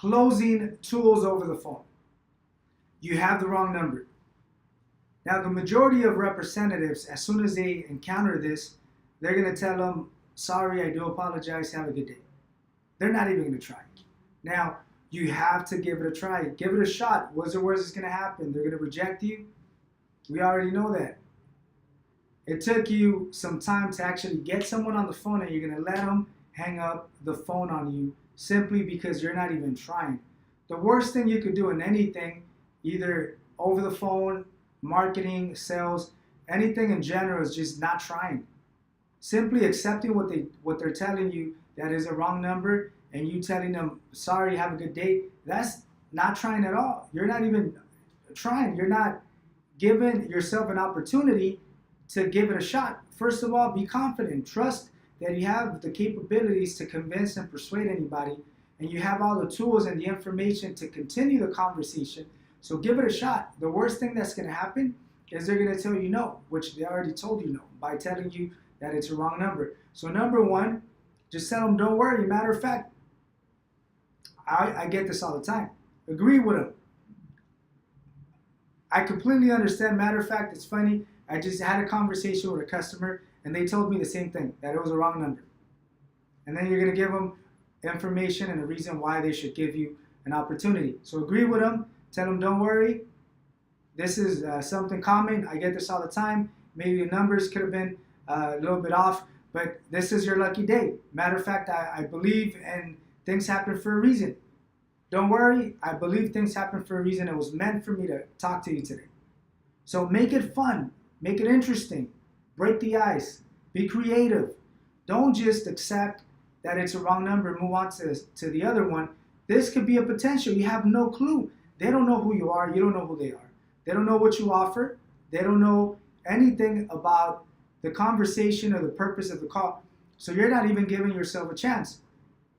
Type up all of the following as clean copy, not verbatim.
closing tools over the phone. You have the wrong number. Now, the majority of representatives, as soon as they encounter this, they're going to tell them, sorry, I do apologize, have a good day. They're not even going to try. Now, you have to give it a try. Give it a shot. What's the worst that's going to happen? They're going to reject you. We already know that. It took you some time to actually get someone on the phone, and you're going to let them hang up the phone on you simply because you're not even trying. The worst thing you could do in anything, either over the phone, marketing, sales, anything in general, is just not trying. Simply accepting what they're telling you that is a wrong number, and you telling them, sorry, have a good day, that's not trying at all. You're not even trying. You're not giving yourself an opportunity to give it a shot. First of all, be confident. Trust that you have the capabilities to convince and persuade anybody, and you have all the tools and the information to continue the conversation. So give it a shot. The worst thing that's going to happen is they're going to tell you no, which they already told you no by telling you that it's a wrong number. So number one, just tell them, don't worry. Matter of fact, I get this all the time. Agree with them. I completely understand. Matter of fact, it's funny. I just had a conversation with a customer, and they told me the same thing, that it was a wrong number. And then you're going to give them information and a reason why they should give you an opportunity. So agree with them. Tell them, don't worry. This is something common. I get this all the time. Maybe the numbers could have been a little bit off, but this is your lucky day. Matter of fact, I believe and things happen for a reason. Don't worry. I believe things happen for a reason. It was meant for me to talk to you today. So make it fun. Make it interesting. Break the ice. Be creative. Don't just accept that it's a wrong number and move on to the other one. This could be a potential. You have no clue. They don't know who you are. You don't know who they are. They don't know what you offer. They don't know anything about the conversation or the purpose of the call. So you're not even giving yourself a chance.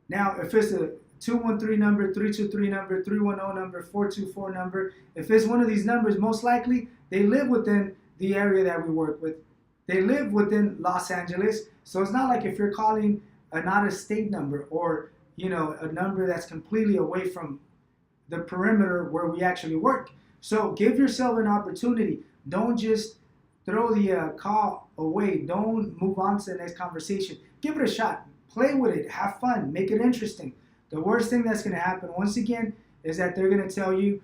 Now, if it's a 213 number, 323 number, 310 number, 424 number, if it's one of these numbers, most likely they live within the area that we work with. They live within Los Angeles. So it's not like if you're calling an out-of-state number or, a number that's completely away from the perimeter where we actually work. So give yourself an opportunity. Don't just throw the call away. Don't move on to the next conversation. Give it a shot. Play with it. Have fun. Make it interesting. The worst thing that's going to happen, once again, is that they're going to tell you,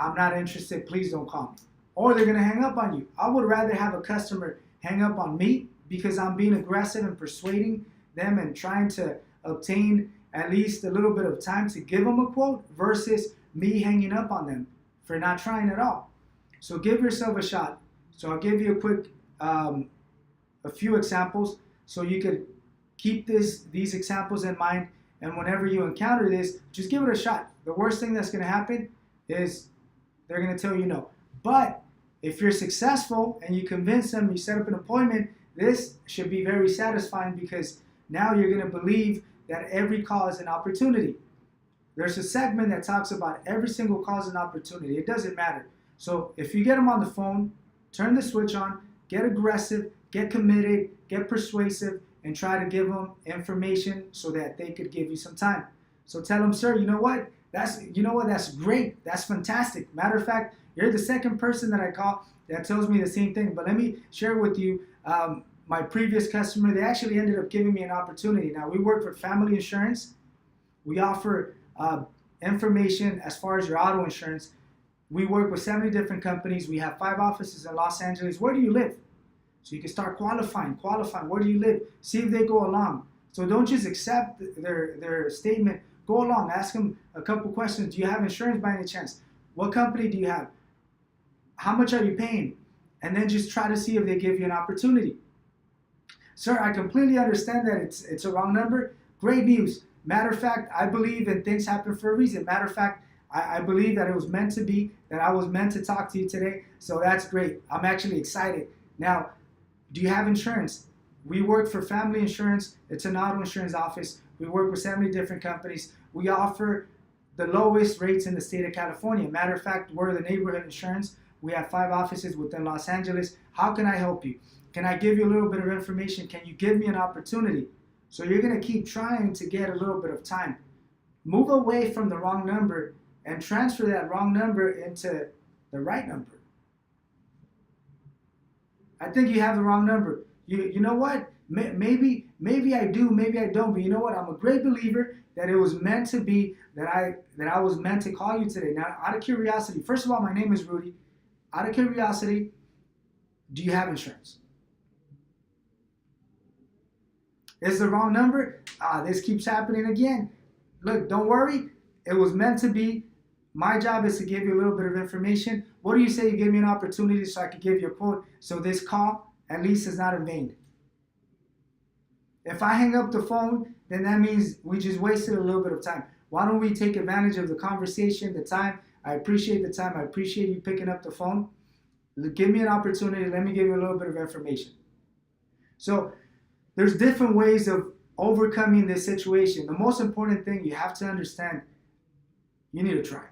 I'm not interested. Please don't call me. Or they're going to hang up on you. I would rather have a customer hang up on me because I'm being aggressive and persuading them and trying to obtain at least a little bit of time to give them a quote versus me hanging up on them for not trying at all. So give yourself a shot. So I'll give you a quick, a few examples so you could keep these examples in mind, and whenever you encounter this, just give it a shot. The worst thing that's going to happen is they're going to tell you no. But if you're successful and you convince them, you set up an appointment, this should be very satisfying because now you're going to believe that every call is an opportunity. There's a segment that talks about every single call is an opportunity. It doesn't matter. So if you get them on the phone, turn the switch on, get aggressive, get committed, get persuasive, and try to give them information so that they could give you some time. So tell them, sir, you know what? That's great. That's fantastic. Matter of fact, you're the second person that I call that tells me the same thing. But let me share with you my previous customer. They actually ended up giving me an opportunity. Now, we work with family insurance. We offer information as far as your auto insurance. We work with 70 different companies. We have 5 offices in Los Angeles. Where do you live? So you can start qualifying. Where do you live? See if they go along. So don't just accept their statement. Go along. Ask them a couple questions. Do you have insurance by any chance? What company do you have? How much are you paying? And then just try to see if they give you an opportunity. Sir, I completely understand that it's a wrong number. Great news. Matter of fact, I believe in things happen for a reason. Matter of fact, I believe that it was meant to be, that I was meant to talk to you today. So that's great. I'm actually excited. Now, do you have insurance? We work for family insurance. It's an auto insurance office. We work with 70 different companies. We offer the lowest rates in the state of California. Matter of fact, we're the neighborhood insurance. We have 5 offices within Los Angeles. How can I help you? Can I give you a little bit of information? Can you give me an opportunity? So you're going to keep trying to get a little bit of time. Move away from the wrong number and transfer that wrong number into the right number. I think you have the wrong number. You know what? Maybe I do, maybe I don't. But you know what? I'm a great believer that it was meant to be, that I was meant to call you today. Now, out of curiosity, first of all, my name is Rudy. Out of curiosity, do you have insurance? Is the wrong number? This keeps happening again. Look, don't worry. It was meant to be. My job is to give you a little bit of information. What do you say you give me an opportunity so I can give you a quote so this call at least is not in vain? If I hang up the phone, then that means we just wasted a little bit of time. Why don't we take advantage of the conversation, the time? I appreciate the time. I appreciate you picking up the phone. Give me an opportunity. Let me give you a little bit of information. So there's different ways of overcoming this situation. The most important thing you have to understand, you need to try.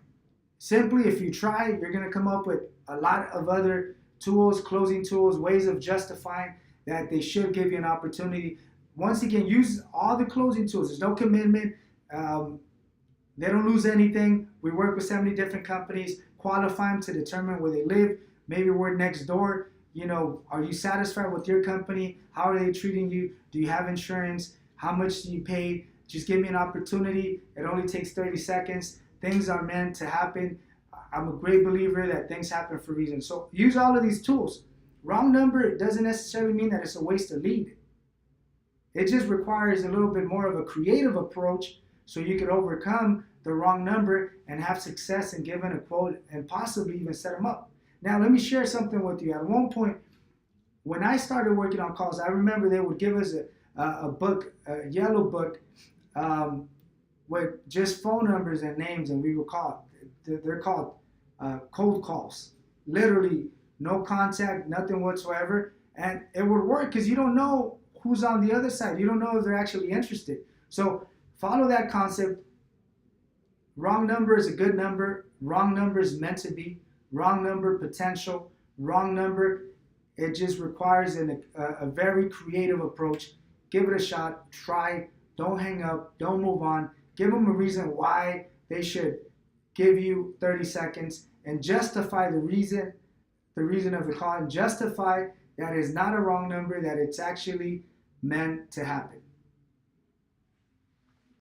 Simply, if you try, you're going to come up with a lot of other tools, closing tools, ways of justifying that they should give you an opportunity. Once again, use all the closing tools. There's no commitment. They don't lose anything. We work with 70 different companies, qualify them to determine where they live. Maybe we're next door. You know, are you satisfied with your company? How are they treating you? Do you have insurance? How much do you pay? Just give me an opportunity. It only takes 30 seconds. Things are meant to happen. I'm a great believer that things happen for a reason. So use all of these tools. Wrong number doesn't necessarily mean that it's a waste of lead. It just requires a little bit more of a creative approach so you can overcome the wrong number and have success in giving a quote and possibly even set them up. Now, let me share something with you. At one point, when I started working on calls, I remember they would give us a book, a yellow book, with just phone numbers and names, and we would call it. They're called cold calls. Literally, no contact, nothing whatsoever. And it would work because you don't know who's on the other side. You don't know if they're actually interested. So follow that concept. Wrong number is a good number. Wrong number is meant to be. Wrong number, potential. Wrong number, it just requires a very creative approach. Give it a shot. Try. Don't hang up. Don't move on. Give them a reason why they should give you 30 seconds and justify the reason of the call, and justify that it's not a wrong number, that it's actually meant to happen.